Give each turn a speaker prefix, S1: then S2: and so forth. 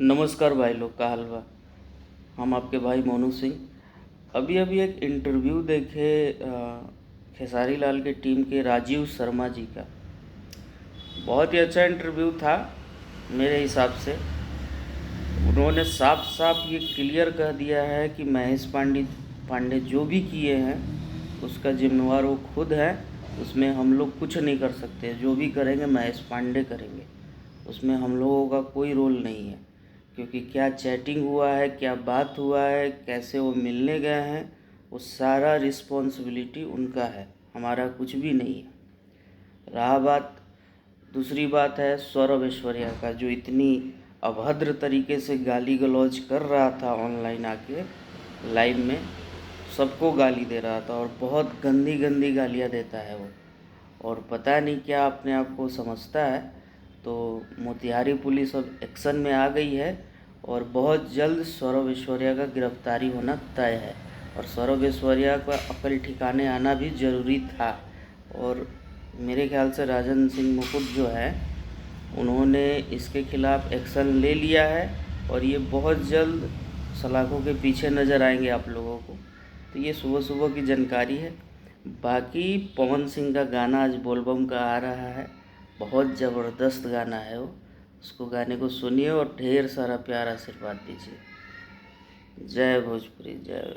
S1: नमस्कार भाई लोग, का हाल बा। हम आपके भाई मोनू सिंह। अभी अभी एक इंटरव्यू देखे खेसारी लाल के टीम के राजीव शर्मा जी का। बहुत ही अच्छा इंटरव्यू था मेरे हिसाब से। उन्होंने साफ साफ ये क्लियर कह दिया है कि महेश पांडे जो भी किए हैं उसका जिम्मेवार वो खुद है। उसमें हम लोग कुछ नहीं कर सकते, जो भी करेंगे महेश पांडे करेंगे, उसमें हम लोगों का कोई रोल नहीं है। क्योंकि क्या चैटिंग हुआ है, क्या बात हुआ है, कैसे वो मिलने गए हैं, वो सारा रिस्पॉन्सिबिलिटी उनका है, हमारा कुछ भी नहीं है। रहा बात, दूसरी बात है सौरभ ऐश्वर्या का, जो इतनी अभद्र तरीके से गाली गलौज कर रहा था ऑनलाइन आके लाइव में, सबको गाली दे रहा था और बहुत गंदी गंदी गालियाँ देता है वो। और पता नहीं क्या अपने आप को समझता है। तो मोतिहारी पुलिस अब एक्शन में आ गई है और बहुत जल्द सौरभ ऐश्वर्या का गिरफ्तारी होना तय है। और सौरभ ऐश्वर्या का अकल ठिकाने आना भी ज़रूरी था। और मेरे ख्याल से राजन सिंह मुकुट जो है, उन्होंने इसके खिलाफ़ एक्शन ले लिया है और ये बहुत जल्द सलाखों के पीछे नज़र आएंगे आप लोगों को। तो ये सुबह सुबह की जानकारी है। बाकी पवन सिंह का गाना आज बोलबम का आ रहा है, बहुत ज़बरदस्त गाना है वो। उसको गाने को सुनिए और ढेर सारा प्यार आशीर्वाद दीजिए। जय भोजपुरी, जय।